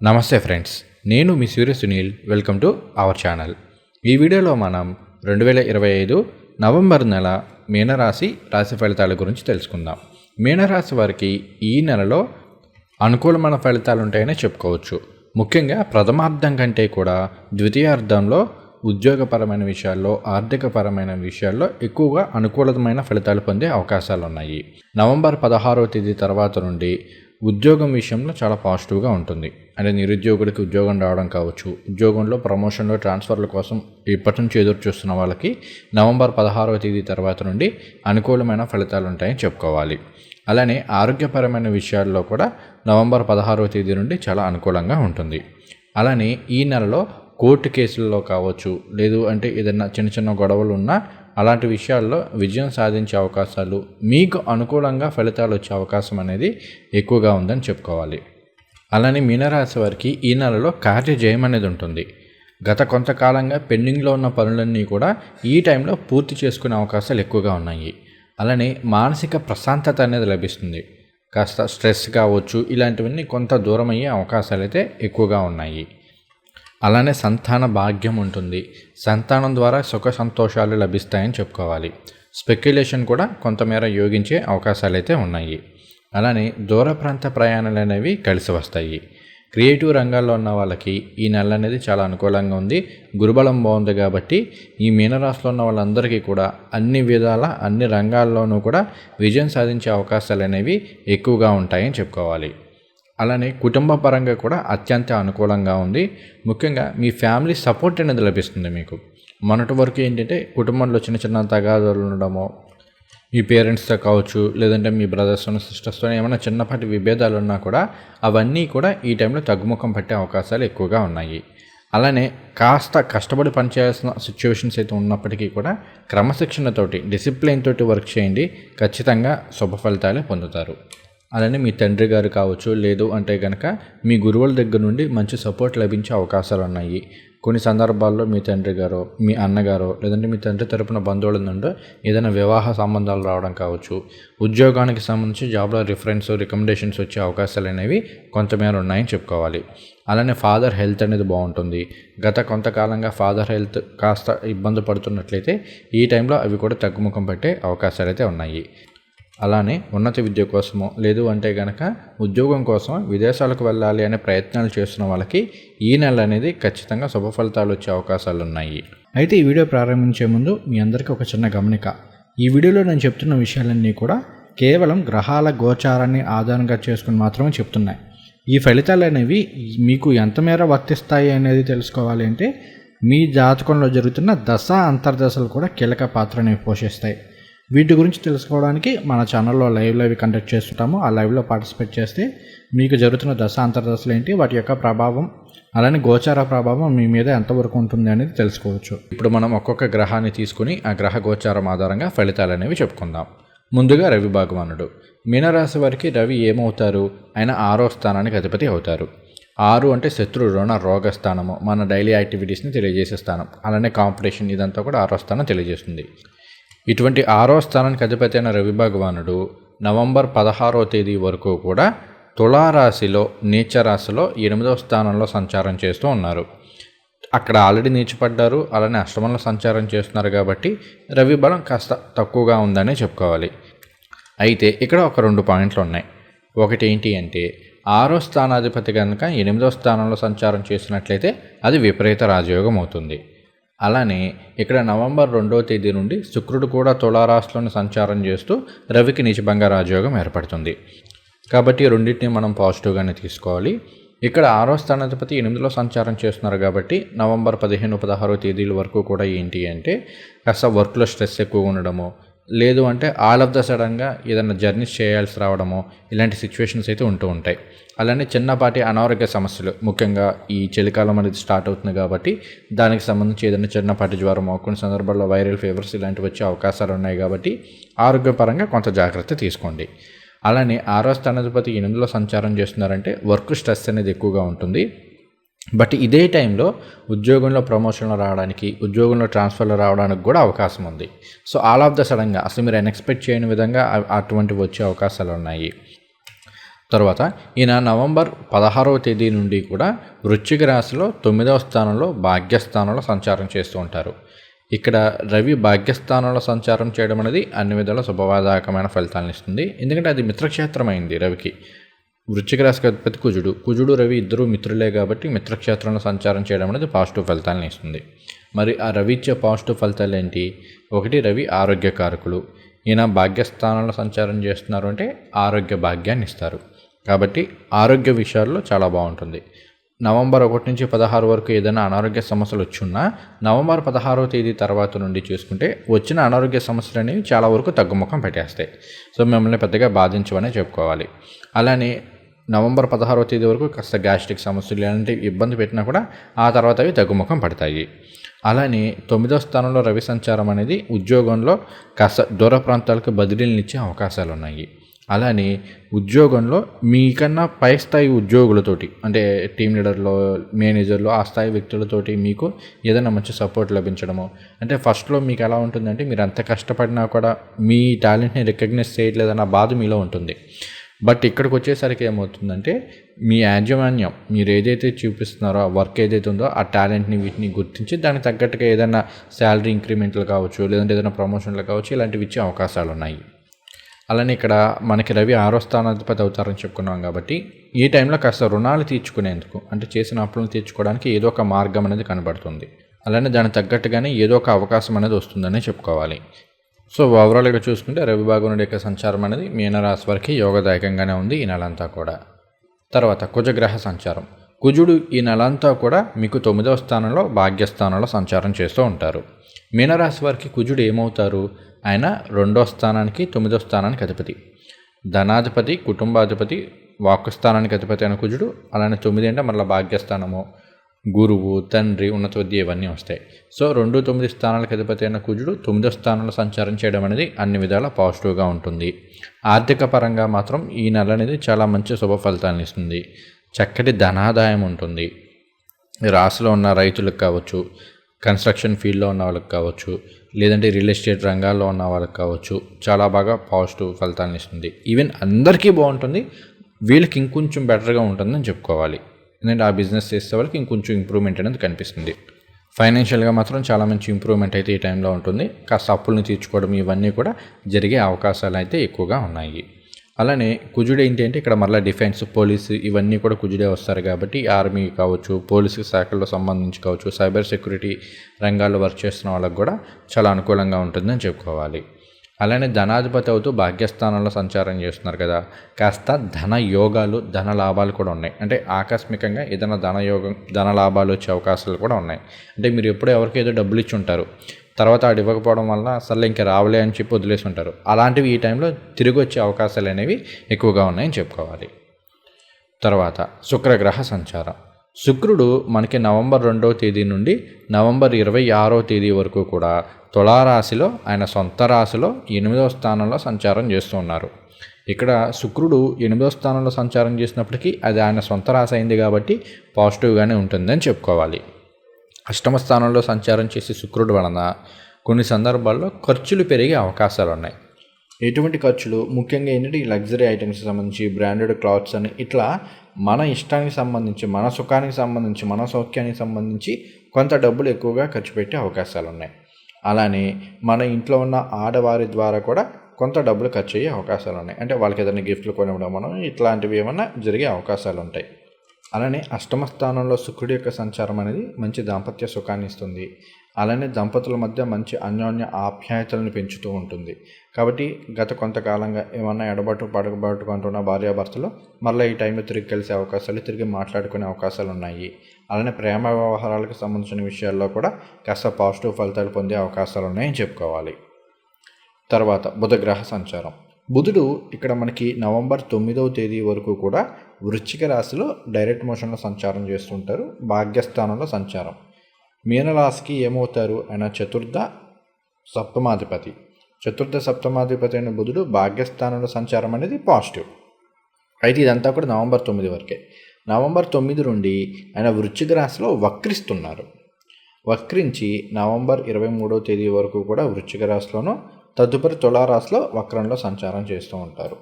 నమస్తే ఫ్రెండ్స్, నేను మీ Surya Sunil. Welcome to our channel. ఈ వీడియోలో మనం 2025 నవంబర్ నెల మీనరాశి రాశి ఫలితాల గురించి తెలుసుకుందాం. మీనరాశి వారికి ఈ నెలలో అనుకూలమైన ఫలితాలు ఉంటాయని చెప్పుకోవచ్చు. ముఖ్యంగా ప్రథమార్థం కంటే కూడా ద్వితీయార్థంలో ఉద్యోగపరమైన విషయాల్లో, ఆర్థికపరమైన విషయాల్లో ఎక్కువగా అనుకూలమైన ఫలితాలు పొందే అవకాశాలు ఉన్నాయి. నవంబర్ 16వ తేదీ తర్వాత నుండి ఉద్యోగం విషయంలో చాలా పాజిటివ్గా ఉంటుంది. అంటే నిరుద్యోగుడికి ఉద్యోగం రావడం కావచ్చు, ఉద్యోగంలో ప్రమోషన్లో ట్రాన్స్ఫర్ల కోసం ఇప్పటి నుంచి ఎదురు చూస్తున్న వాళ్ళకి నవంబర్ 16వ తేదీ తర్వాత నుండి అనుకూలమైన ఫలితాలు ఉంటాయని చెప్పుకోవాలి. అలానే ఆరోగ్యపరమైన విషయాల్లో కూడా నవంబర్ 16వ తేదీ నుండి చాలా అనుకూలంగా ఉంటుంది. అలానే ఈ నెలలో కోర్టు కేసుల్లో కావచ్చు, లేదు అంటే ఏదైనా చిన్న చిన్న గొడవలు ఉన్నా అలాంటి విషయాల్లో విజయం సాధించే అవకాశాలు, మీకు అనుకూలంగా ఫలితాలు వచ్చే అవకాశం అనేది ఎక్కువగా ఉందని చెప్పుకోవాలి. అలానే మీనరాశి వారికి ఈ నెలలో కార్యజయం అనేది ఉంటుంది. గత కొంతకాలంగా పెండింగ్లో ఉన్న పనులన్నీ కూడా ఈ టైంలో పూర్తి చేసుకునే అవకాశాలు ఎక్కువగా ఉన్నాయి. అలానే మానసిక ప్రశాంతత అనేది లభిస్తుంది. కాస్త స్ట్రెస్ కావచ్చు, ఇలాంటివన్నీ కొంత దూరం అయ్యే అవకాశాలు అయితే ఎక్కువగా ఉన్నాయి. అలానే సంతాన భాగ్యం ఉంటుంది. సంతానం ద్వారా సుఖ సంతోషాలు లభిస్తాయని చెప్పుకోవాలి. స్పెక్యులేషన్ కూడా కొంతమేర యోగించే అవకాశాలు అయితే ఉన్నాయి. అలానే దూర ప్రాంత ప్రయాణాలు అనేవి కలిసి వస్తాయి. క్రియేటివ్ రంగాల్లో ఉన్న వాళ్ళకి ఈ నెల అనేది చాలా అనుకూలంగా ఉంది. గురుబలం బాగుంది కాబట్టి ఈ మీనరాశిలో ఉన్న వాళ్ళందరికీ కూడా అన్ని విధాల అన్ని రంగాల్లోనూ కూడా విజయం సాధించే అవకాశాలు అనేవి ఎక్కువగా ఉంటాయని చెప్పుకోవాలి. అలానే కుటుంబ పరంగా కూడా అత్యంత అనుకూలంగా ఉంది. ముఖ్యంగా మీ ఫ్యామిలీ సపోర్ట్ అనేది లభిస్తుంది మీకు. మొన్నటి వరకు ఏంటంటే కుటుంబంలో చిన్న చిన్న తగాదాలు ఉండడమో, మీ పేరెంట్స్తో కావచ్చు, లేదంటే మీ బ్రదర్స్తో సిస్టర్స్తో ఏమైనా చిన్నపాటి విభేదాలు ఉన్నా కూడా అవన్నీ కూడా ఈ టైంలో తగ్గుముఖం పట్టే అవకాశాలు ఎక్కువగా ఉన్నాయి. అలానే కాస్త కష్టపడి పనిచేయాల్సిన సిచ్యువేషన్స్ అయితే ఉన్నప్పటికీ కూడా క్రమశిక్షణతోటి, డిసిప్లిన్ తోటి వర్క్ చేయండి, ఖచ్చితంగా శుభ ఫలితాలే పొందుతారు. అలానే మీ తండ్రి గారు కావచ్చు, లేదు అంటే కనుక మీ గురువుల దగ్గర నుండి మంచి సపోర్ట్ లభించే అవకాశాలు ఉన్నాయి. కొన్ని సందర్భాల్లో మీ తండ్రి గారో, మీ అన్నగారో, లేదంటే మీ తండ్రి తరపున బంధువుల నుండి ఏదైనా వివాహ సంబంధాలు రావడం కావచ్చు, ఉద్యోగానికి సంబంధించి జాబ్లో రికమెండేషన్స్ వచ్చే అవకాశాలు అనేవి కొంతమేర ఉన్నాయని చెప్పుకోవాలి. అలానే ఫాదర్ హెల్త్ అనేది బాగుంటుంది. గత కొంతకాలంగా ఫాదర్ హెల్త్ కాస్త ఇబ్బంది పడుతున్నట్లయితే ఈ టైంలో అవి కూడా తగ్గుముఖం పట్టే అవకాశాలు అయితే ఉన్నాయి. అలానే ఉన్నత విద్య కోసమో, లేదు అంటే కనుక ఉద్యోగం కోసం విదేశాలకు వెళ్ళాలి అనే ప్రయత్నాలు చేస్తున్న వాళ్ళకి ఈ నెల అనేది ఖచ్చితంగా శుభ ఫలితాలు వచ్చే అవకాశాలు ఉన్నాయి. అయితే ఈ వీడియో ప్రారంభించే ముందు మీ అందరికీ ఒక చిన్న గమనిక. ఈ వీడియోలో నేను చెప్తున్న విషయాలన్నీ కూడా కేవలం గ్రహాల గోచారాన్ని ఆధారంగా చేసుకుని మాత్రమే చెప్తున్నాయి. ఈ ఫలితాలు అనేవి మీకు ఎంత మేర వర్తిస్తాయి అనేది తెలుసుకోవాలి అంటే మీ జాతకంలో జరుగుతున్న దశ అంతర్దశలు కూడా కీలక పాత్రని పోషిస్తాయి. వీటి గురించి తెలుసుకోవడానికి మన ఛానల్లో లైవ్ కండక్ట్ చేస్తుంటాము. ఆ లైవ్లో పార్టిసిపేట్ చేస్తే మీకు జరుగుతున్న దశ అంతర్దశలు ఏంటి, వాటి యొక్క ప్రభావం, అలానే గోచార ప్రభావం మీ మీద ఎంతవరకు ఉంటుంది అనేది తెలుసుకోవచ్చు. ఇప్పుడు మనం ఒక్కొక్క గ్రహాన్ని తీసుకుని ఆ గ్రహ గోచారం ఆధారంగా ఫలితాలు అనేవి చెప్పుకుందాం. ముందుగా రవి భగవానుడు. మీనరాశి వారికి రవి ఏమవుతారు? ఆయన 6వ స్థానానికి అధిపతి అవుతారు. 6 అంటే శత్రు, రుణ, రోగ స్థానము, మన డైలీ యాక్టివిటీస్ని తెలియజేసే స్థానం. అలానే కాంపిటీషన్, ఇదంతా కూడా 6వ స్థానం తెలియజేస్తుంది. ఇటువంటి 6వ స్థానానికి అధిపతి అయిన రవి భగవానుడు నవంబర్ 16వ తేదీ వరకు కూడా తులారాశిలో, నీచరాశిలో 8వ స్థానంలో సంచారం చేస్తూ ఉన్నారు. అక్కడ ఆల్రెడీ నీచపడ్డారు, అలానే అష్టమంలో సంచారం చేస్తున్నారు కాబట్టి రవి బలం కాస్త తక్కువగా ఉందనే చెప్పుకోవాలి. అయితే ఇక్కడ ఒక 2 పాయింట్లు ఉన్నాయి. ఒకటి ఏంటి అంటే 6వ స్థానాధిపతి కనుక 8వ స్థానంలో సంచారం చేసినట్లయితే అది విపరీత రాజయోగం అవుతుంది. అలానే ఇక్కడ నవంబర్ 2వ తేదీ నుండి శుక్రుడు కూడా తులారాశిలోని సంచారం చేస్తూ రవికి నీచభంగ రాజయోగం ఏర్పడుతుంది. కాబట్టి రెండింటిని మనం పాజిటివ్గానే తీసుకోవాలి. ఇక్కడ 6వ స్థానాధిపతి 8లో సంచారం చేస్తున్నారు కాబట్టి నవంబర్ 15, 16వ తేదీల వరకు కూడా ఏంటి అంటే కాస్త వర్క్లో స్ట్రెస్ ఎక్కువగా ఉండడము, లేదు అంటే ఆల్ ఆఫ్ ద సడన్గా ఏదైనా జర్నీస్ చేయాల్సి రావడము, ఇలాంటి సిచ్యువేషన్స్ అయితే ఉంటూ ఉంటాయి. అలానే చిన్నపాటి అనారోగ్య సమస్యలు, ముఖ్యంగా ఈ చలికాలం అనేది స్టార్ట్ అవుతుంది కాబట్టి దానికి సంబంధించి ఏదైనా చిన్నపాటి జ్వరమో, కొన్ని సందర్భాల్లో వైరల్ ఫీవర్స్ ఇలాంటివి వచ్చే అవకాశాలు ఉన్నాయి కాబట్టి ఆరోగ్యపరంగా కొంత జాగ్రత్త తీసుకోండి. అలానే 6వ స్థానాధిపతి 8లో సంచారం చేస్తున్నారంటే వర్క్ స్ట్రెస్ అనేది ఎక్కువగా ఉంటుంది. బట్ ఇదే టైంలో ఉద్యోగంలో ప్రమోషన్లు రావడానికి, ఉద్యోగంలో ట్రాన్స్ఫర్లు రావడానికి కూడా అవకాశం ఉంది. సో ఆల్ ఆఫ్ ద సడన్గా అసలు మీరు అన్ఎక్స్పెక్ట్ చేయని విధంగా అటువంటివి వచ్చే అవకాశాలు ఉన్నాయి. తర్వాత ఈయన నవంబర్ 16వ తేదీ నుండి కూడా వృశ్చిక రాశిలో 9వ స్థానంలో భాగ్యస్థానంలో సంచారం చేస్తూ ఉంటారు. ఇక్కడ రవి భాగ్యస్థానంలో సంచారం చేయడం అనేది అన్ని విధాల శుభవాదాయకమైన ఫలితాలను ఇస్తుంది. ఎందుకంటే అది మిత్రక్షేత్రమైంది రవికి. వృశ్చిక రాశికి అధిపతి కుజుడు రవి ఇద్దరు మిత్రులే కాబట్టి మిత్రక్షేత్రంలో సంచారం చేయడం అనేది పాజిటివ్ ఫలితాలను ఇస్తుంది. మరి ఆ రవి ఇచ్చే పాజిటివ్ ఫలితాలు ఏంటి? ఒకటి, రవి ఆరోగ్యకారకులు. ఈయన భాగ్యస్థానంలో సంచారం చేస్తున్నారు అంటే ఆరోగ్య భాగ్యాన్ని ఇస్తారు. కాబట్టి ఆరోగ్య విషయాల్లో చాలా బాగుంటుంది. నవంబర్ 1 నుంచి 16 వరకు ఏదైనా అనారోగ్య సమస్యలు వచ్చున్నా నవంబర్ 16వ తేదీ తర్వాత నుండి చూసుకుంటే వచ్చిన అనారోగ్య సమస్యలు అనేవి చాలా వరకు తగ్గుముఖం పెట్టేస్తాయి. సో మిమ్మల్ని పెద్దగా బాధించవనే చెప్పుకోవాలి. అలానే నవంబర్ 16వ తేదీ వరకు కాస్త గ్యాస్ట్రిక్ సమస్యలు ఇలాంటి ఇబ్బంది పెట్టినా కూడా ఆ తర్వాత అవి తగ్గుముఖం పడతాయి. అలానే 9వ స్థానంలో రవి సంచారం అనేది ఉద్యోగంలో కాస్త దూర ప్రాంతాలకు బదిలీలను ఇచ్చే అవకాశాలు ఉన్నాయి. అలానే ఉద్యోగంలో మీకన్నా పై స్థాయి ఉద్యోగులతోటి అంటే టీం లీడర్లో, మేనేజర్లో ఆ స్థాయి వ్యక్తులతోటి మీకు ఏదైనా మంచి సపోర్ట్ లభించడము. అంటే ఫస్ట్లో మీకు ఎలా ఉంటుందంటే మీరు అంత కష్టపడినా కూడా మీ టాలెంట్ని రికగ్నైజ్ చేయట్లేదన్న బాధ మీలో ఉంటుంది. బట్ ఇక్కడికి వచ్చేసరికి ఏమవుతుందంటే మీ యాజమాన్యం మీరు ఏదైతే చూపిస్తున్నారో ఆ వర్క్ ఏదైతే ఉందో ఆ టాలెంట్ని వీటిని గుర్తించి దానికి తగ్గట్టుగా ఏదైనా శాలరీ ఇంక్రిమెంట్లు కావచ్చు, లేదంటే ఏదైనా ప్రమోషన్లు కావచ్చు, ఇలాంటివి ఇచ్చే అవకాశాలు ఉన్నాయి. అలానే ఇక్కడ మనకి రవి 6వ స్థానాధిపతి అవుతారని చెప్పుకున్నాం కాబట్టి ఈ టైంలో కాస్త రుణాలు తీర్చుకునేందుకు అంటే చేసిన అప్పులను తీర్చుకోవడానికి ఏదో ఒక మార్గం అనేది కనబడుతుంది. అలానే దానికి తగ్గట్టుగానే ఏదో ఒక అవకాశం అనేది వస్తుందని చెప్పుకోవాలి. సో ఓవరాల్గా చూసుకుంటే రవి భగవానుడి యొక్క సంచారం అనేది మీనరాశి వారికి యోగదాయకంగానే ఉంది ఈ నెలంతా కూడా. తర్వాత కుజగ్రహ సంచారం. కుజుడు ఈ నెలంతా కూడా మీకు 9వ స్థానంలో భాగ్యస్థానంలో సంచారం చేస్తూ ఉంటారు. మీనరాశి వారికి కుజుడు ఏమవుతారు? ఆయన 2వ స్థానానికి 9వ స్థానానికి అధిపతి, ధనాధిపతి, కుటుంబాధిపతి, వాక్కు స్థానానికి అధిపతి అయిన కుజుడు. అలానే 9 అంటే మళ్ళీ భాగ్యస్థానము, గురువు, తండ్రి, ఉన్నత విద్య ఇవన్నీ వస్తాయి. సో 2, 9 స్థానాలకు అధిపతి అయిన కుజుడు 9వ స్థానంలో సంచారం చేయడం అనేది అన్ని విధాలా పాజిటివ్గా ఉంటుంది. ఆర్థిక పరంగా మాత్రం ఈ నెల అనేది చాలా మంచి శుభ ఫలితాలను ఇస్తుంది. చక్కటి ధనాదాయం ఉంటుంది. రాశిలో ఉన్న రైతులకు కావచ్చు, కన్స్ట్రక్షన్ ఫీల్డ్లో ఉన్న వాళ్ళకి కావచ్చు, లేదంటే రియల్ ఎస్టేట్ రంగాల్లో ఉన్న వాళ్ళకి కావచ్చు, చాలా బాగా పాజిటివ్ ఫలితాలను ఇస్తుంది. ఈవెన్ అందరికీ బాగుంటుంది, వీళ్ళకి ఇంకొంచెం బెటర్గా ఉంటుందని చెప్పుకోవాలి. ఎందుకంటే ఆ బిజినెస్ చేసే వాళ్ళకి ఇంకొంచెం ఇంప్రూవ్మెంట్ అనేది కనిపిస్తుంది. ఫైనాన్షియల్గా మాత్రం చాలా మంచి ఇంప్రూవ్మెంట్ అయితే ఈ టైంలో ఉంటుంది. కాస్త అప్పులను తీర్చుకోవడం ఇవన్నీ కూడా జరిగే అవకాశాలు అయితే ఎక్కువగా ఉన్నాయి. అలానే కుజుడు ఏంటి అంటే ఇక్కడ మళ్ళీ డిఫెన్స్, పోలీసు ఇవన్నీ కూడా కుజుడే వస్తారు కాబట్టి ఆర్మీ కావచ్చు, పోలీసు శాఖల్లో సంబంధించి కావచ్చు, సైబర్ సెక్యూరిటీ రంగాల్లో వర్క్ చేస్తున్న వాళ్ళకి కూడా చాలా అనుకూలంగా ఉంటుందని చెప్పుకోవాలి. అలానే ధనాధిపతి అవుతూ భాగ్యస్థానంలో సంచారం చేస్తున్నారు కదా, కాస్త ధన యోగాలు, ధన లాభాలు కూడా ఉన్నాయి. అంటే ఆకస్మికంగా ఏదైనా ధన లాభాలు వచ్చే అవకాశాలు కూడా ఉన్నాయి. అంటే మీరు ఎప్పుడో ఎవరికి ఏదో డబ్బులు ఇచ్చి ఉంటారు, తర్వాత అది ఇవ్వకపోవడం వల్ల అసలు ఇంకా రావలే అని చెప్పి వదిలేసి ఉంటారు. అలాంటివి ఈ టైంలో తిరిగి వచ్చే అవకాశాలు అనేవి ఎక్కువగా ఉన్నాయని చెప్పుకోవాలి. తర్వాత శుక్రగ్రహ సంచారం. శుక్రుడు మనకి నవంబర్ 2వ తేదీ నుండి నవంబర్ 26వ తేదీ వరకు కూడా తులారాశిలో ఆయన సొంత రాశిలో 8వ స్థానంలో సంచారం చేస్తూ ఉన్నారు. ఇక్కడ శుక్రుడు 8వ స్థానంలో సంచారం చేసినప్పటికీ అది ఆయన సొంత రాశి అయింది కాబట్టి పాజిటివ్గానే ఉంటుందని చెప్పుకోవాలి. అష్టమ స్థానంలో సంచారం చేసే శుక్రుడు వలన కొన్ని సందర్భాల్లో ఖర్చులు పెరిగే అవకాశాలు ఉన్నాయి. ఎటువంటి ఖర్చులు? ముఖ్యంగా ఏంటంటే ఈ లగ్జరీ ఐటమ్స్కి సంబంధించి, బ్రాండెడ్ క్లాత్స్ అని ఇట్లా మన ఇష్టానికి సంబంధించి, మన సుఖానికి సంబంధించి, మన సౌఖ్యానికి సంబంధించి కొంత డబ్బులు ఎక్కువగా ఖర్చు పెట్టే అవకాశాలు ఉన్నాయి. అలానే మన ఇంట్లో ఉన్న ఆడవారి ద్వారా కూడా కొంత డబ్బులు ఖర్చు అయ్యే అవకాశాలు ఉన్నాయి. అంటే వాళ్ళకి ఏదైనా గిఫ్ట్లు కొనివ్వడం మనం ఇట్లాంటివి ఏమన్నా జరిగే అవకాశాలు ఉంటాయి. అలానే అష్టమ స్థానంలో శుక్రుడి యొక్క సంచారం అనేది మంచి దాంపత్య సుఖాన్ని ఇస్తుంది. అలానే దంపతుల మధ్య మంచి అన్యోన్య ఆప్యాయతలను పెంచుతూ ఉంటుంది. కాబట్టి గత కొంతకాలంగా ఏమన్నా పడగబట్టుకుంటున్న భార్యాభర్తలు మళ్ళీ ఈ టైంలో తిరిగి కలిసే అవకాశాలు, తిరిగి మాట్లాడుకునే అవకాశాలు ఉన్నాయి. అలానే ప్రేమ వ్యవహారాలకు సంబంధించిన విషయాల్లో కూడా కాస్త పాజిటివ్ ఫలితాలు పొందే అవకాశాలు ఉన్నాయని చెప్పుకోవాలి. తర్వాత బుధగ్రహ సంచారం. బుధుడు ఇక్కడ మనకి నవంబర్ 9వ తేదీ వరకు కూడా వృశ్చిక రాశిలో డైరెక్ట్ మోషన్లో సంచారం చేస్తుంటారు. భాగ్యస్థానంలో సంచారం. మీనరాశికి ఏమవుతారు? ఆయన చతుర్థ సప్తమాధిపతి అయిన బుధుడు భాగ్యస్థానంలో సంచారం అనేది పాజిటివ్. అయితే ఇదంతా కూడా నవంబర్ 9 వరకే. నవంబర్ 9 నుండి ఆయన వృశ్చిక రాశిలో వక్రిస్తున్నారు. వక్రించి నవంబర్ 23వ తేదీ వరకు కూడా వృశ్చిక రాశిలోనూ, తదుపరి తులారాశిలో వక్రంలో సంచారం చేస్తూ ఉంటారు.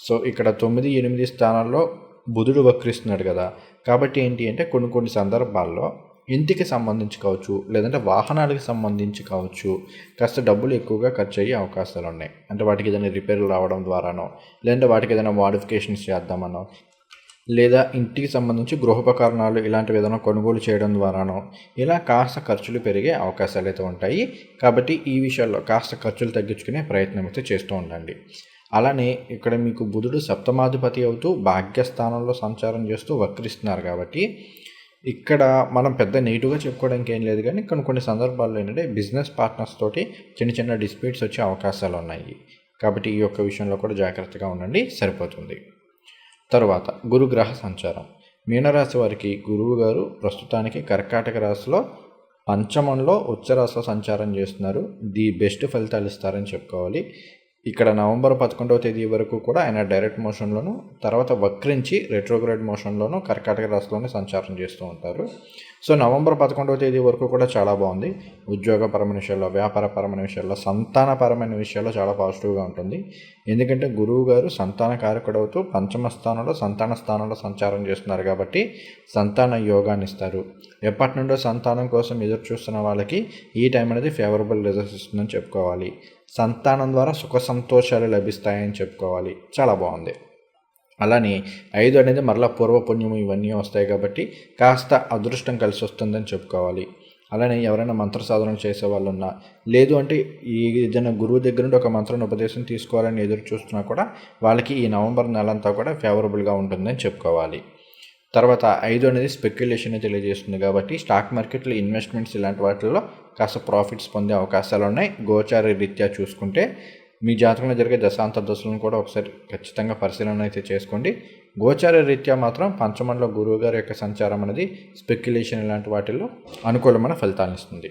సో ఇక్కడ 9, 8 స్థానాల్లో బుధుడు వక్రిస్తున్నాడు కదా, కాబట్టి ఏంటి అంటే కొన్ని సందర్భాల్లో ఇంటికి సంబంధించి కావచ్చు, లేదంటే వాహనాలకు సంబంధించి కావచ్చు, కాస్త డబ్బులు ఎక్కువగా ఖర్చు అయ్యే అవకాశాలు ఉన్నాయి. అంటే వాటికి ఏదైనా రిపేర్లు రావడం ద్వారానో, లేదంటే వాటికి ఏదైనా మోడిఫికేషన్స్ చేద్దామనో, లేదా ఇంటికి సంబంధించి గృహోపకరణాలు ఇలాంటివి ఏదైనా కొనుగోలు చేయడం ద్వారానో ఇలా కాస్త ఖర్చులు పెరిగే అవకాశాలు అయితే ఉంటాయి. కాబట్టి ఈ విషయాల్లో కాస్త ఖర్చులు తగ్గించుకునే ప్రయత్నం అయితే చేస్తూ ఉండండి. అలానే ఇక్కడ మీకు బుధుడు సప్తమాధిపతి అవుతూ భాగ్యస్థానంలో సంచారం చేస్తూ వక్రిస్తున్నారు కాబట్టి ఇక్కడ మనం పెద్ద నెగిటివ్గా చెప్పుకోవడానికి ఏం లేదు, కానీ కొన్ని సందర్భాల్లో ఏంటంటే బిజినెస్ పార్ట్నర్స్ తోటి చిన్న డిస్ప్యూట్స్ వచ్చే అవకాశాలు ఉన్నాయి. కాబట్టి ఈ యొక్క విషయంలో కూడా జాగ్రత్తగా ఉండండి, సరిపోతుంది. తరువాత గురుగ్రహ సంచారం. మీనరాశి వారికి గురువు గారు ప్రస్తుతానికి కర్కాటక రాశిలో పంచమంలో ఉచ్చరాశిలో సంచారం చేస్తున్నారు. ది బెస్ట్ ఫలితాలు ఇస్తారని చెప్పుకోవాలి. ఇక్కడ నవంబర్ 11వ తేదీ వరకు కూడా ఆయన డైరెక్ట్ మోషన్లోను, తర్వాత వక్రించి రెట్రోగ్రేడ్ మోషన్లోను కర్కాటక రాశిలోనే సంచారం చేస్తూ ఉంటారు. సో నవంబర్ 11వ తేదీ వరకు కూడా చాలా బాగుంది. ఉద్యోగపరమైన విషయాల్లో, వ్యాపారపరమైన విషయాల్లో, సంతానపరమైన విషయాల్లో చాలా పాజిటివ్గా ఉంటుంది. ఎందుకంటే గురువు గారు సంతాన కారకుడవుతూ పంచమ స్థానంలో సంతాన స్థానంలో సంచారం చేస్తున్నారు కాబట్టి సంతాన యోగాన్ని ఇస్తారు. ఎప్పటి నుండో సంతానం కోసం ఎదురు చూస్తున్న వాళ్ళకి ఈ టైం అనేది ఫేవరబుల్ రిజల్ట్స్ ఇస్తుందని చెప్పుకోవాలి. సంతానం ద్వారా సుఖ సంతోషాలు లభిస్తాయని చెప్పుకోవాలి. చాలా బాగుంది. అలానే 5 అనేది మరలా పూర్వపుణ్యము ఇవన్నీ వస్తాయి కాబట్టి కాస్త అదృష్టం కలిసి వస్తుందని చెప్పుకోవాలి. అలానే ఎవరైనా మంత్ర సాధన చేసే వాళ్ళు ఉన్నా, లేదు అంటే ఈ ఏదైనా గురువు దగ్గర నుండి ఒక మంత్రాన్ని ఉపదేశం తీసుకోవాలని ఎదురు చూస్తున్నా కూడా వాళ్ళకి ఈ నవంబర్ నెలంతా కూడా ఫేవరబుల్గా ఉంటుందని చెప్పుకోవాలి. తర్వాత 5 అనేది స్పెక్యులేషన్ తెలియజేస్తుంది కాబట్టి స్టాక్ మార్కెట్లో ఇన్వెస్ట్మెంట్స్ ఇలాంటి వాటిల్లో కాస్త ప్రాఫిట్స్ పొందే అవకాశాలు ఉన్నాయి. గోచార రీత్యా చూసుకుంటే మీ జాతకంలో జరిగే దశాంత దశలను కూడా ఒకసారి ఖచ్చితంగా పరిశీలన అయితే చేసుకోండి. గోచార రీత్యా మాత్రం పంచమంలో గురువు గారి యొక్క సంచారం అనేది స్పెక్యులేషన్ ఇలాంటి వాటిల్లో అనుకూలమైన ఫలితాలను ఇస్తుంది.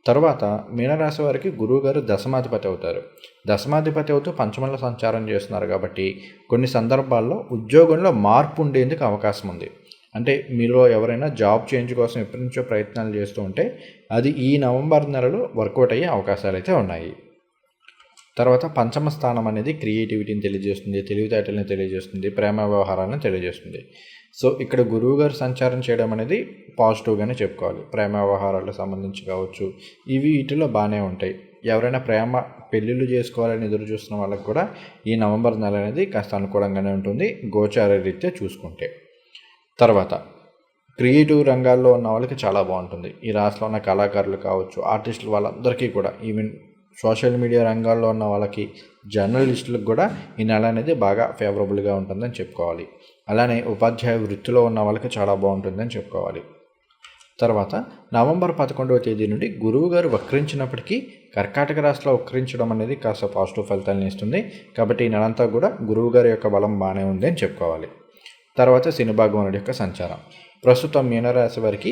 తర్వాత మీనరాశి వారికి గురువు గారు దశమాధిపతి అవుతారు. దశమాధిపతి అవుతూ పంచమంలో సంచారం చేస్తున్నారు కాబట్టి కొన్ని సందర్భాల్లో ఉద్యోగంలో మార్పు ఉండేందుకు అవకాశం ఉంది. అంటే మీలో ఎవరైనా జాబ్ చేంజ్ కోసం ఎప్పటి నుంచో ప్రయత్నాలు చేస్తూ ఉంటే అది ఈ నవంబర్ నెలలో వర్కౌట్ అయ్యే అవకాశాలు అయితే ఉన్నాయి. తర్వాత పంచమ స్థానం అనేది క్రియేటివిటీని తెలియజేస్తుంది, తెలివితేటలను తెలియజేస్తుంది, ప్రేమ వ్యవహారాలను తెలియజేస్తుంది. సో ఇక్కడ గురువు గారు సంచారం చేయడం అనేది పాజిటివ్గానే చెప్పుకోవాలి. ప్రేమ వ్యవహారాలకు సంబంధించి కావచ్చు, వీటిలో బాగానే ఉంటాయి. ఎవరైనా ప్రేమ పెళ్ళిళ్ళు చేసుకోవాలని ఎదురు చూస్తున్న వాళ్ళకి కూడా ఈ నవంబర్ నెల అనేది కాస్త అనుకూలంగానే ఉంటుంది గోచార రీత్యా చూసుకుంటే. తర్వాత క్రియేటివ్ రంగాల్లో ఉన్న వాళ్ళకి చాలా బాగుంటుంది. ఈ రాష్ట్రంలో ఉన్న కళాకారులు కావచ్చు, ఆర్టిస్టులు, వాళ్ళందరికీ కూడా, ఈవెన్ సోషల్ మీడియా రంగాల్లో ఉన్న వాళ్ళకి, జర్నలిస్టులకు కూడా ఈ నెల అనేది బాగా ఫేవరబుల్గా ఉంటుందని చెప్పుకోవాలి. అలానే ఉపాధ్యాయ వృత్తిలో ఉన్న వాళ్ళకి చాలా బాగుంటుందని చెప్పుకోవాలి. తర్వాత నవంబర్ 11వ తేదీ నుండి గురువు గారు వక్రించినప్పటికీ కర్కాటక రాశిలో వక్రించడం అనేది కాస్త పాజిటివ్ ఫలితాలను ఇస్తుంది. కాబట్టి ఈ నెలంతా కూడా గురువు గారి యొక్క బలం బాగానే ఉంది అని చెప్పుకోవాలి. తర్వాత శని భగవానుడి యొక్క సంచారం. ప్రస్తుతం మీనరాశి వారికి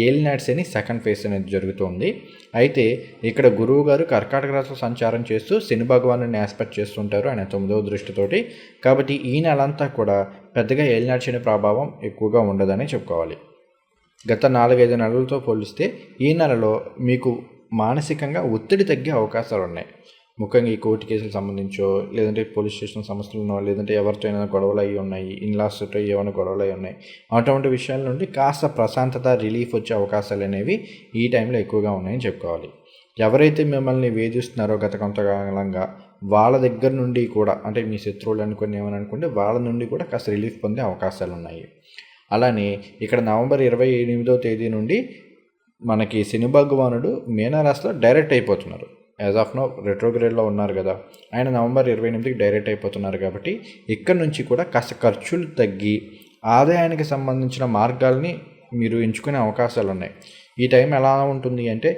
ఏలినాటి శని సెకండ్ ఫేజ్ అనేది జరుగుతుంది. అయితే ఇక్కడ గురువు గారు కర్కాటక రాశిలో సంచారం చేస్తూ శని భగవాను ఆస్పెక్ట్ చేస్తుంటారు ఆయన 9వ దృష్టితోటి. కాబట్టి ఈ నెలంతా కూడా పెద్దగా ఏలినాటి శని ప్రభావం ఎక్కువగా ఉండదని చెప్పుకోవాలి. గత 4-5 నెలలతో పోలిస్తే ఈ నెలలో మీకు మానసికంగా ఒత్తిడి తగ్గే అవకాశాలు ఉన్నాయి. ముఖ్యంగా ఈ కోర్టు కేసులకు సంబంధించో, లేదంటే పోలీస్ స్టేషన్ సమస్యలు, లేదంటే ఎవరితో అయినా గొడవలు అయ్యి ఉన్నాయి, ఇన్లాస్తో ఏమైనా గొడవలు అయ్యి ఉన్నాయి, అటువంటి విషయాల నుండి కాస్త ప్రశాంతత, రిలీఫ్ వచ్చే అవకాశాలు అనేవి ఈ టైంలో ఎక్కువగా ఉన్నాయని చెప్పుకోవాలి. ఎవరైతే మిమ్మల్ని వేధిస్తున్నారో గత కొంతకాలంగా వాళ్ళ దగ్గర నుండి కూడా, అంటే మీ శత్రువులు అనుకుని ఏమని అనుకుంటే వాళ్ళ నుండి కూడా కాస్త రిలీఫ్ పొందే అవకాశాలు ఉన్నాయి. అలానే ఇక్కడ నవంబర్ 28వ తేదీ నుండి మనకి శని భగవానుడు మీనరాశిలో డైరెక్ట్ అయిపోతున్నారు. యాజ్ ఆఫ్ నో రెట్రోగ్రేడ్లో ఉన్నారు కదా, ఆయన నవంబర్ 28కి డైరెక్ట్ అయిపోతున్నారు. కాబట్టి ఇక్కడ నుంచి కూడా కాస్త ఖర్చులు తగ్గి ఆదాయానికి సంబంధించిన మార్గాల్ని మీరు ఎంచుకునే అవకాశాలు ఉన్నాయి. ఈ టైం ఎలా ఉంటుంది అంటే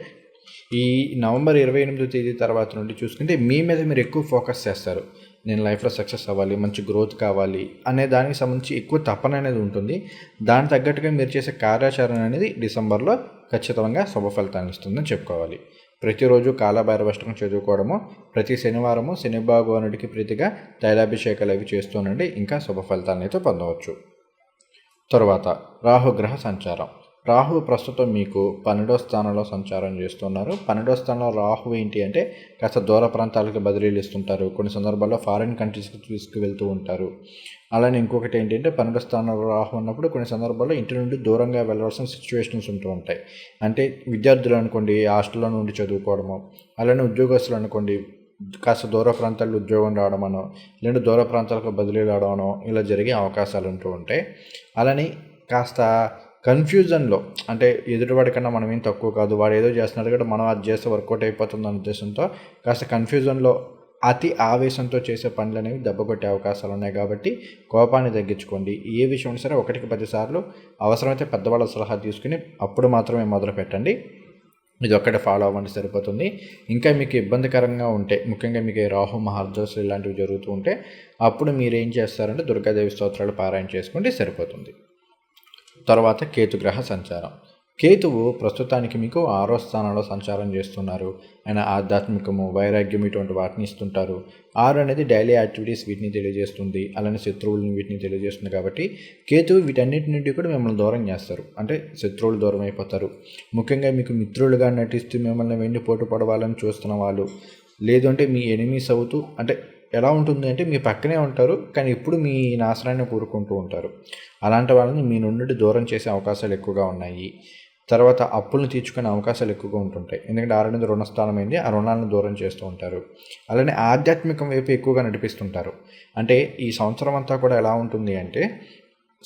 ఈ నవంబర్ 28వ తేదీ తర్వాత నుండి చూసుకుంటే మీ మీద మీరు ఎక్కువ ఫోకస్ చేస్తారు. నేను లైఫ్లో సక్సెస్ అవ్వాలి, మంచి గ్రోత్ కావాలి అనే దానికి సంబంధించి ఎక్కువ తపన అనేది ఉంటుంది. దానికి తగ్గట్టుగా మీరు చేసే కార్యాచరణ అనేది డిసెంబర్లో ఖచ్చితంగా శుభ ఫలితాన్ని ఇస్తుందని చెప్పుకోవాలి. ప్రతిరోజు కాలభైరవాష్టకం చదువుకోవడము, ప్రతి శనివారము శని భగవానుడికి ప్రీతిగా తైలాభిషేకాలు అవి చేస్తూనండి ఇంకా శుభ ఫలితాలను అయితే పొందవచ్చు. తరువాత రాహుగ్రహ సంచారం. రాహు ప్రస్తుతం మీకు 12వ స్థానంలో సంచారం చేస్తున్నారు. 12వ స్థానంలో రాహు ఏంటి అంటే కాస్త దూర ప్రాంతాలకు బదిలీలు ఇస్తుంటారు. కొన్ని సందర్భాల్లో ఫారిన్ కంట్రీస్కి తీసుకువెళ్తూ ఉంటారు. అలానే ఇంకొకటి ఏంటంటే 12వ స్థానంలో రాహు ఉన్నప్పుడు కొన్ని సందర్భాల్లో ఇంటి నుండి దూరంగా వెళ్ళవలసిన సిచ్యువేషన్స్ ఉంటూ ఉంటాయి. అంటే విద్యార్థులు అనుకోండి హాస్టల్లో నుండి చదువుకోవడము, అలానే ఉద్యోగస్తులు అనుకోండి కాస్త దూర ప్రాంతాల్లో ఉద్యోగం రావడమనో, లేదంటే దూర ప్రాంతాలకు బదిలీలు రావడమనో ఇలా జరిగే అవకాశాలు ఉంటూ ఉంటాయి. అలానే కాస్త కన్ఫ్యూజన్లో అంటే ఎదుటివాడి కన్నా మనం ఏం తక్కువ కాదు, వాడు ఏదో చేస్తున్నాడు కదా మనం అది చేస్తే వర్కౌట్ అయిపోతుంది అనే ఉద్దేశంతో కాస్త కన్ఫ్యూజన్లో అతి ఆవేశంతో చేసే పనులు అనేవి దెబ్బకొట్టే అవకాశాలు ఉన్నాయి. కాబట్టి కోపాన్ని తగ్గించుకోండి. ఏ విషయం సరే 1కి 10 సార్లు అవసరమైతే పెద్దవాళ్ళ సలహా తీసుకుని అప్పుడు మాత్రమే మొదలు పెట్టండి. ఇది ఒక్కటే ఫాలో అవ్వండి సరిపోతుంది. ఇంకా మీకు ఇబ్బందికరంగా ఉంటే, ముఖ్యంగా మీకు రాహు మహర్దశలు ఇలాంటివి జరుగుతూ ఉంటే అప్పుడు మీరు ఏం చేస్తారంటే దుర్గాదేవి స్తోత్రాలు పారాయణ చేసుకుంటే సరిపోతుంది. తర్వాత కేతుగ్రహ సంచారం. కేతువు ప్రస్తుతానికి మీకు 6వ స్థానంలో సంచారం చేస్తున్నారు. ఆయన ఆధ్యాత్మికము, వైరాగ్యం ఇటువంటి వాటిని ఇస్తుంటారు. 6 అనేది డైలీ యాక్టివిటీస్ వీటిని తెలియజేస్తుంది. అలానే శత్రువులను వీటిని తెలియజేస్తుంది. కాబట్టి కేతువు వీటన్నిటి నుండి కూడా మిమ్మల్ని దూరం చేస్తారు. అంటే శత్రువులు దూరం అయిపోతారు. ముఖ్యంగా మీకు మిత్రులుగా నటిస్తూ మిమ్మల్ని వెన్నుపోటు పడవాలని చూస్తున్న వాళ్ళు, లేదు అంటే మీ ఎనిమీస్ అవుతూ, అంటే ఎలా ఉంటుంది అంటే మీ పక్కనే ఉంటారు కానీ ఎప్పుడు మీ నాశనాన్ని కోరుకుంటూ ఉంటారు. అలాంటి వాళ్ళని మీ నుండి దూరం చేసే అవకాశాలు ఎక్కువగా ఉన్నాయి. తర్వాత అప్పులను తీర్చుకునే అవకాశాలు ఎక్కువగా ఉంటుంటాయి. ఎందుకంటే 6 అనేది రుణస్థానం అయింది. ఆ రుణాలను దూరం చేస్తూ ఉంటారు. అలానే ఆధ్యాత్మికం వైపు ఎక్కువగా నడిపిస్తుంటారు. అంటే ఈ సంవత్సరం అంతా కూడా ఎలా ఉంటుంది అంటే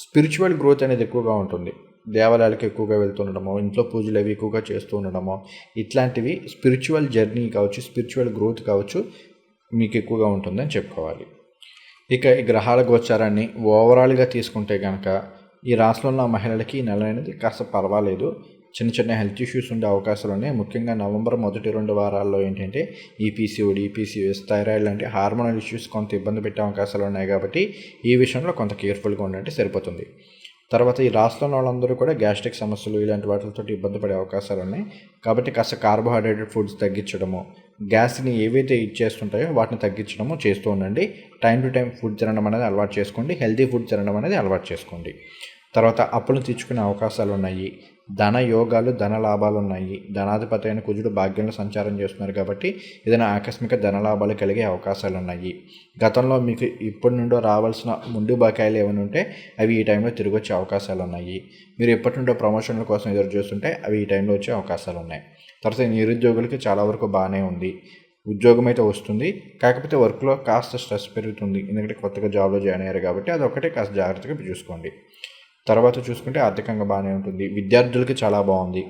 స్పిరిచువల్ గ్రోత్ అనేది ఎక్కువగా ఉంటుంది. దేవాలయాలకు ఎక్కువగా వెళ్తుండడమో, ఇంట్లో పూజలు అవి ఎక్కువగా చేస్తూ ఉండడమో, ఇట్లాంటివి స్పిరిచువల్ జర్నీ కావచ్చు, స్పిరిచువల్ గ్రోత్ కావచ్చు మీకు ఎక్కువగా ఉంటుందని చెప్పుకోవాలి. ఇక ఈ గ్రహాల గోచారాన్ని ఓవరాల్గా తీసుకుంటే కనుక ఈ రాశిలో ఉన్న మహిళలకి ఈ నెల అనేది కాస్త పర్వాలేదు. చిన్న చిన్న హెల్త్ ఇష్యూస్ ఉండే అవకాశాలు ఉన్నాయి. ముఖ్యంగా నవంబర్ మొదటి 2 వారాల్లో ఏంటంటే ఈ పీసీఓడి, పీసీఓఎస్, థైరాయిడ్ లాంటి హార్మోనల్ ఇష్యూస్ కొంత ఇబ్బంది పెట్టే అవకాశాలు ఉన్నాయి. కాబట్టి ఈ విషయంలో కొంత కేర్ఫుల్గా ఉండండి సరిపోతుంది. తర్వాత ఈ రాష్ట్రంలో ఉన్న వాళ్ళందరూ కూడా గ్యాస్ట్రిక్ సమస్యలు ఇలాంటి వాటితో ఇబ్బంది పడే అవకాశాలు ఉన్నాయి. కాబట్టి కాస్త కార్బోహైడ్రేటెడ్ ఫుడ్స్ తగ్గించడము, గ్యాస్ని ఏవైతే ఇచ్చేస్తుంటాయో వాటిని తగ్గించడము చేస్తూ ఉండండి. టైం టు టైం ఫుడ్ తినడం అనేది అలవాటు చేసుకోండి. హెల్తీ ఫుడ్ తినడం అనేది అలవాటు చేసుకోండి. తర్వాత అప్పులు తీర్చుకునే అవకాశాలు ఉన్నాయి. ధన యోగాలు, ధన లాభాలు ఉన్నాయి. ధనాధిపతి అయిన కుజుడు భాగ్యంలో సంచారం చేస్తున్నారు కాబట్టి ఏదైనా ఆకస్మిక ధన లాభాలు కలిగే అవకాశాలు ఉన్నాయి. గతంలో మీకు ఇప్పటి నుండో రావాల్సిన ముందు బకాయిలు ఏమైనా ఉంటే అవి ఈ టైంలో తిరిగి వచ్చే అవకాశాలు ఉన్నాయి. మీరు ఎప్పటి నుండో ప్రమోషన్ల కోసం ఎదురు చూస్తుంటే అవి ఈ టైంలో వచ్చే అవకాశాలు ఉన్నాయి. తర్వాత నిరుద్యోగులకి చాలా వరకు బాగానే ఉంది. ఉద్యోగం అయితే వస్తుంది, కాకపోతే వర్క్లో కాస్త స్ట్రెస్ పెరుగుతుంది. ఎందుకంటే కొత్తగా జాబ్లో జాయిన్ అయ్యారు కాబట్టి అదొకటే కాస్త జాగ్రత్తగా చూసుకోండి. తర్వాత చూసుకుంటే ఆర్థికంగా బాగానే ఉంటుంది. విద్యార్థులకి చాలా బాగుంది.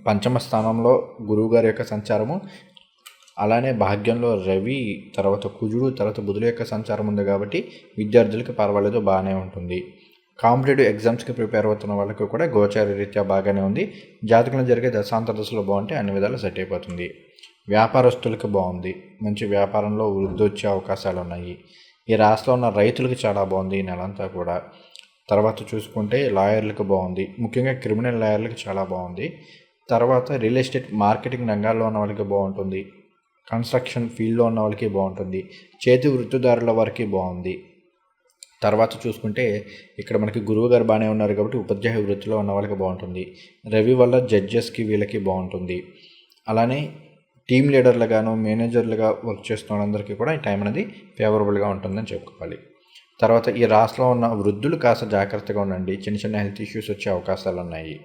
5వ స్థానంలో గురువుగారి యొక్క సంచారము, అలానే భాగ్యంలో రవి, తర్వాత కుజుడు, తర్వాత బుధుల యొక్క సంచారం ఉంది. కాబట్టి విద్యార్థులకి పర్వాలేదు, బాగానే ఉంటుంది. కాంపిటేటివ్ ఎగ్జామ్స్కి ప్రిపేర్ అవుతున్న వాళ్ళకి కూడా గోచార రీత్యా బాగానే ఉంది. జాతకంలో జరిగే దశాంతర దశలో బాగుంటే అన్ని విధాలు సెట్ అయిపోతుంది. వ్యాపారస్తులకి బాగుంది. మంచి వ్యాపారంలో వృద్ధి వచ్చే అవకాశాలు ఉన్నాయి. ఈ రాష్ట్రంలో ఉన్న రైతులకి చాలా బాగుంది ఈ నెలంతా కూడా. తర్వాత చూసుకుంటే లాయర్లకు బాగుంది. ముఖ్యంగా క్రిమినల్ లాయర్లకు చాలా బాగుంది. తర్వాత రియల్ ఎస్టేట్ మార్కెటింగ్ రంగాల్లో ఉన్న వాళ్ళకి బాగుంటుంది. కన్స్ట్రక్షన్ ఫీల్డ్లో ఉన్న వాళ్ళకి బాగుంటుంది. చేతి వృత్తిదారుల వారికి బాగుంది. తర్వాత చూసుకుంటే ఇక్కడ మనకి గురువు గారు బాగానే ఉన్నారు కాబట్టి ఉపాధ్యాయ వృత్తిలో ఉన్న వాళ్ళకి బాగుంటుంది. రవి వల్ల జడ్జెస్కి వీళ్ళకి బాగుంటుంది. అలానే టీమ్ లీడర్లుగాను, మేనేజర్లుగా వర్క్ చేస్తున్న వాళ్ళందరికీ కూడా ఈ టైం అనేది ఫేవరబుల్గా ఉంటుందని చెప్పుకోవాలి. తర్వాత ఈ రాష్ట్రంలో ఉన్న వృద్ధులు కాస్త జాగ్రత్తగా ఉండండి. చిన్న చిన్న హెల్త్ ఇష్యూస్ వచ్చే అవకాశాలు ఉన్నాయి.